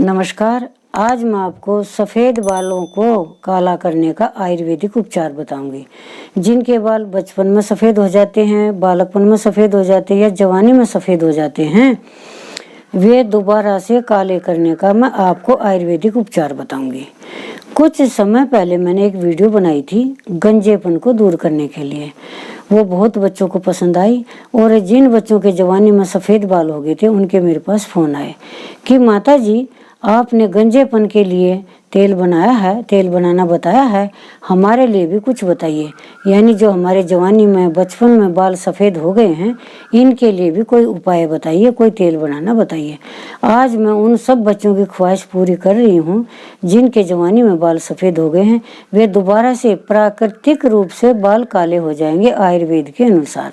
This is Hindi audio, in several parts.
नमस्कार। आज मैं आपको सफ़ेद बालों को काला करने का आयुर्वेदिक उपचार बताऊंगी। जिनके बाल बचपन में सफ़ेद हो जाते हैं, बालकपन में सफ़ेद हो जाते हैं या जवानी में सफ़ेद हो जाते हैं, वे दोबारा से काले करने का मैं आपको आयुर्वेदिक उपचार बताऊंगी। कुछ समय पहले मैंने एक वीडियो बनाई थी गंजेपन को दूर करने के लिए। वो बहुत बच्चों को पसंद आई और जिन बच्चों के जवानी में सफ़ेद बाल हो गए थे उनके मेरे पास फ़ोन आए कि माता जी, आपने गंजेपन के लिए तेल बनाया है, तेल बनाना बताया है, हमारे लिए भी कुछ बताइए। यानी जो हमारे जवानी में बचपन में बाल सफ़ेद हो गए हैं, इनके लिए भी कोई उपाय बताइए, कोई तेल बनाना बताइए। आज मैं उन सब बच्चों की ख्वाहिश पूरी कर रही हूँ जिनके जवानी में बाल सफ़ेद हो गए हैं। वे दोबारा से प्राकृतिक रूप से बाल काले हो जाएंगे आयुर्वेद के अनुसार।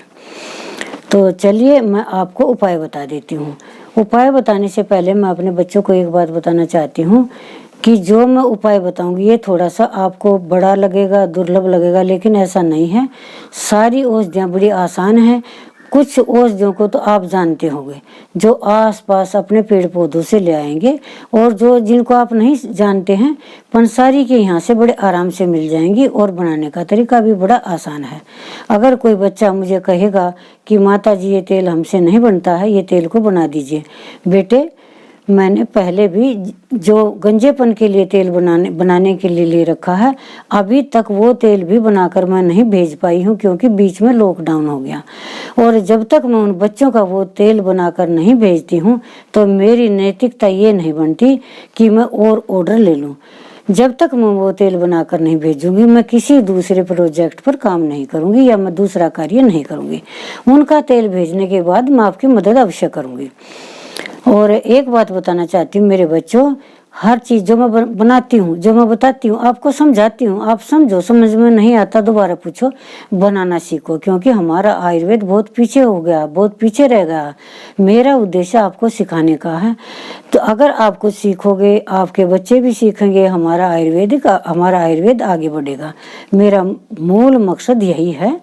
तो चलिए मैं आपको उपाय बता देती हूँ। उपाय बताने से पहले मैं अपने बच्चों को एक बात बताना चाहती हूँ कि जो मैं उपाय बताऊंगी ये थोड़ा सा आपको बड़ा लगेगा, दुर्लभ लगेगा, लेकिन ऐसा नहीं है। सारी औषधियाँ बड़ी आसान हैं। कुछ औषधियों को तो आप जानते होंगे जो आसपास अपने पेड़ पौधों से ले आएंगे, और जो जिनको आप नहीं जानते हैं पंसारी के यहाँ से बड़े आराम से मिल जाएंगी, और बनाने का तरीका भी बड़ा आसान है। अगर कोई बच्चा मुझे कहेगा कि माता जी ये तेल हमसे नहीं बनता है, ये तेल को बना दीजिए, बेटे मैंने पहले भी जो गंजेपन के लिए तेल बनाने के लिए ले रखा है, अभी तक वो तेल भी बनाकर मैं नहीं भेज पाई हूँ क्योंकि बीच में लॉकडाउन हो गया। और जब तक मैं उन बच्चों का वो तेल बनाकर नहीं भेजती हूँ तो मेरी नैतिकता ये नहीं बनती कि मैं और ऑर्डर ले लूँ। जब तक मैं वो तेल बनाकर नहीं भेजूंगी मैं किसी दूसरे प्रोजेक्ट पर काम नहीं करूँगी या मैं दूसरा कार्य नहीं करूँगी। उनका तेल भेजने के बाद मैं आपकी मदद अवश्य करूँगी। और एक बात बताना चाहती हूँ मेरे बच्चों, हर चीज़ जो मैं बनाती हूँ, जो मैं बताती हूँ, आपको समझाती हूँ, आप समझो, समझ में नहीं आता दोबारा पूछो, बनाना सीखो, क्योंकि हमारा आयुर्वेद बहुत पीछे हो गया, बहुत पीछे रह गया। मेरा उद्देश्य आपको सिखाने का है। तो अगर आप कुछ सीखोगे आपके बच्चे भी सीखेंगे, हमारा आयुर्वेद आगे बढ़ेगा। मेरा मूल मकसद यही है।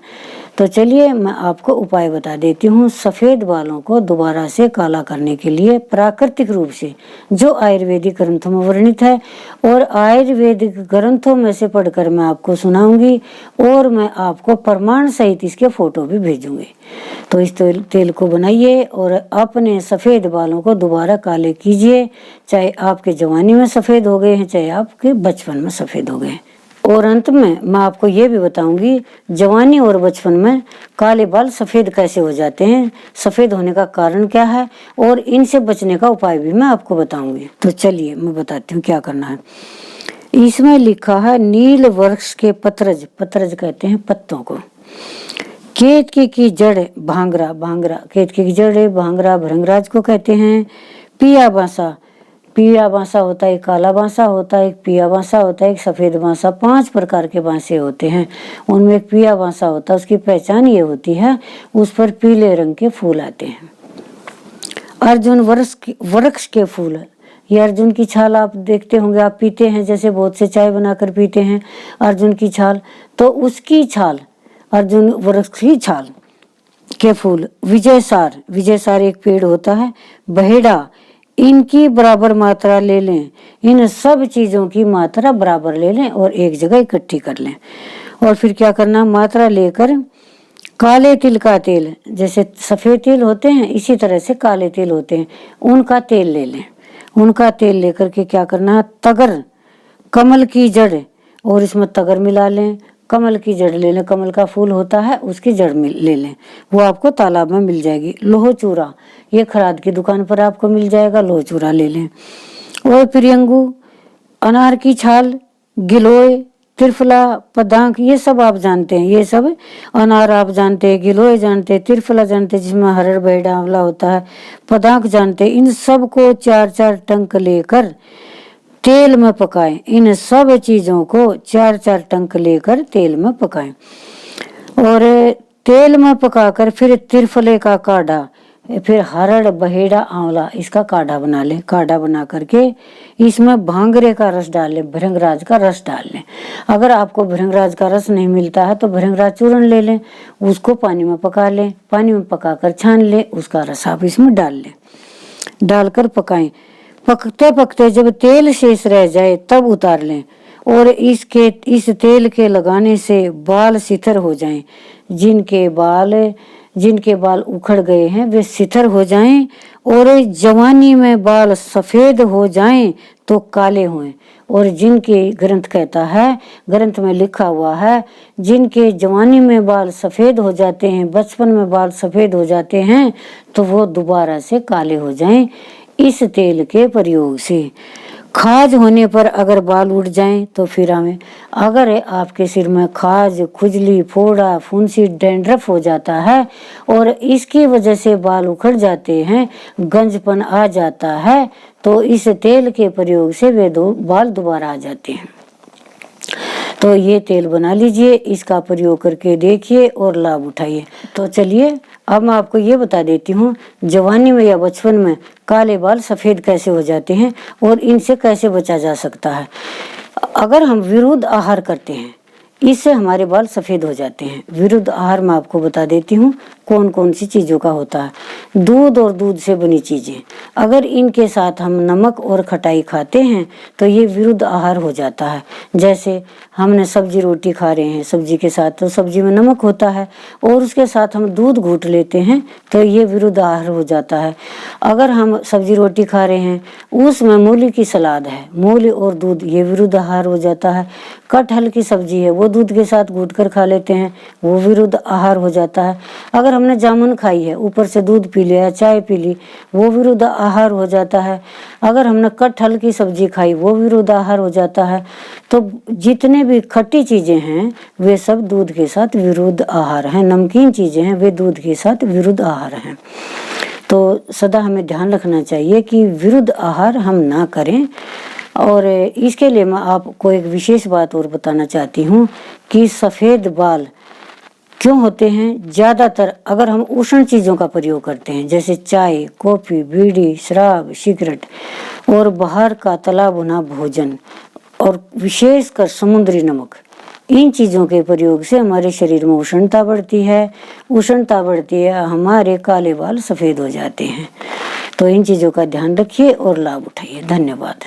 तो चलिए मैं आपको उपाय बता देती हूँ सफ़ेद बालों को दोबारा से काला करने के लिए प्राकृतिक रूप से, जो आयुर्वेदिक ग्रंथों में वर्णित है। और आयुर्वेदिक ग्रंथों में से पढ़कर मैं आपको सुनाऊंगी और मैं आपको प्रमाण सहित इसके फोटो भी भेजूंगी। तो इस तेल को बनाइए और अपने सफ़ेद बालों को दोबारा काले कीजिए, चाहे आपके जवानी में सफ़ेद हो गए हैं, चाहे आपके बचपन में सफ़ेद हो गए। और अंत में मैं आपको ये भी बताऊंगी जवानी और बचपन में काले बाल सफ़ेद कैसे हो जाते हैं, सफ़ेद होने का कारण क्या है, और इनसे बचने का उपाय भी मैं आपको बताऊंगी। तो चलिए मैं बताती हूँ क्या करना है। इसमें लिखा है नील वृक्ष के पत्रज, पत्रज कहते हैं पत्तों को, केतकी की जड़ भांगरा, भांगरा केतकी की जड़ भांगरा भृंगराज को कहते हैं। पिया बांसा, पीला बांसा होता है, एक काला बांसा होता है, एक पिया बांसा होता है, एक सफ़ेद बांसा। 5 प्रकार के बांसे होते हैं। उनमें एक पिया बांसा होता है, उसकी पहचान ये होती है उस पर पीले रंग के फूल आते हैं। अर्जुन वृक्ष के फूल, ये अर्जुन की छाल आप देखते होंगे, आप पीते हैं, जैसे बहुत से चाय बनाकर पीते हैं अर्जुन की छाल, तो उसकी छाल, अर्जुन वृक्ष की छाल के फूल। विजयसार, विजयसार एक पेड़ होता है। बहेड़ा, इनकी बराबर मात्रा ले लें, इन सब चीज़ों की मात्रा बराबर ले लें और एक जगह इकट्ठी कर लें। और फिर क्या करना, मात्रा लेकर काले तिल का तेल, जैसे सफ़ेद तिल होते हैं इसी तरह से काले तिल होते हैं, उनका तेल ले लें। उनका तेल लेकर के क्या करना, तगर, कमल की जड़, और इसमें तगर मिला लें। कमल की जड़ ले लें, कमल का फूल होता है उसकी जड़ में ले लें, वो आपको तालाब में मिल जाएगी। लोह चूरा, ये खराद की दुकान पर आपको मिल जाएगा, लोह चूरा ले लें। और प्रियंगू, अनार की छाल, गिलोय, त्रिफला, पदांक, ये सब आप जानते हैं, ये सब अनार आप जानते हैं, गिलोय जानते हैं, त्रिफला जानते हैं जिसमें हरड़ बहेड़ा आंवला होता है, पदांक जानते हैं। इन सब को 4-4 टंक लेकर तेल में पकाएं। इन सब चीज़ों को 4-4 टंक लेकर तेल में पकाएं और तेल में पकाकर फिर त्रिफले का काढ़ा, फिर हरड़ बहेड़ा आंवला, इसका काढ़ा बना लें। काढ़ा बना करके इसमें भांगरे का रस डाल लें, भृंगराज का रस डाल लें। अगर आपको भृंगराज का रस नहीं मिलता है तो भृंगराज चूर्ण ले लें, उसको पानी में पका लें, पानी में पकाकर छान लें, उसका रस आप इसमें डाल लें, डालकर पकाएं। पकते पकते जब तेल शेष रह जाए तब उतार लें, और इस तेल के लगाने से बाल शिथिल हो जाएं। जिनके बाल उखड़ गए हैं वे शिथिल हो जाएं, और जवानी में बाल सफेद हो जाएं तो काले हों। और जिनके ग्रंथ कहता है, ग्रंथ में लिखा हुआ है, जिनके जवानी में बाल सफेद हो जाते हैं, बचपन में बाल सफेद हो जाते हैं, तो वो दोबारा से काले हो जाएं इस तेल के प्रयोग से। खाज होने पर अगर बाल उड़ जाएं तो फिर हमें, अगर आपके सिर में खाज, खुजली, फोड़ा, फुंसी, डैंड्रफ हो जाता है और इसकी वजह से बाल उखड़ जाते हैं, गंजपन आ जाता है, तो इस तेल के प्रयोग से वे बाल दोबारा आ जाते हैं। तो ये तेल बना लीजिए, इसका प्रयोग करके देखिए और लाभ उठाइए। तो चलिए अब मैं आपको ये बता देती हूँ, जवानी में या बचपन में काले बाल सफेद कैसे हो जाते हैं और इनसे कैसे बचा जा सकता है। अगर हम विरुद्ध आहार करते हैं, इससे हमारे बाल सफेद हो जाते हैं। विरुद्ध आहार मैं आपको बता देती हूँ कौन कौन सी चीजों का होता है। दूध और दूध से बनी चीजें, अगर इनके साथ हम नमक और खटाई खाते हैं तो ये विरुद्ध आहार हो जाता है। जैसे हमने सब्जी रोटी खा रहे हैं, सब्जी के साथ तो सब्जी में नमक होता है और उसके साथ हम दूध घूट लेते हैं तो ये विरुद्ध आहार हो जाता है। अगर हम सब्जी रोटी खा रहे हैं, उसमें मूली की सलाद है, मूली और दूध, ये विरुद्ध आहार हो जाता है। कटहल की सब्जी है, वो दूध के साथ घूट कर खा लेते हैं, वो विरुद्ध आहार हो जाता है। अगर हमने जामुन खाई है, ऊपर से दूध पी लिया, चाय पी ली, वो विरुद्ध आहार हो जाता है। अगर हमने कटहल की सब्जी खाई, वो विरुद्ध आहार हो जाता है। तो जितने भी खट्टी चीजें हैं वे सब दूध के साथ विरुद्ध आहार हैं, नमकीन चीजें हैं वे दूध के साथ विरुद्ध आहार हैं। तो सदा हमें ध्यान रखना चाहिए कि विरुद्ध आहार हम ना करें। और इसके लिए मैं आपको एक विशेष बात और बताना चाहती हूँ कि सफ़ेद बाल क्यों होते हैं। ज़्यादातर अगर हम उष्ण चीज़ों का प्रयोग करते हैं, जैसे चाय, कॉफ़ी, बीड़ी, शराब, सिगरेट और बाहर का तला भुना भोजन और विशेषकर समुद्री नमक, इन चीज़ों के प्रयोग से हमारे शरीर में उष्णता बढ़ती है। उष्णता बढ़ती है, हमारे काले बाल सफ़ेद हो जाते हैं। तो इन चीज़ों का ध्यान रखिए और लाभ उठाइए। धन्यवाद।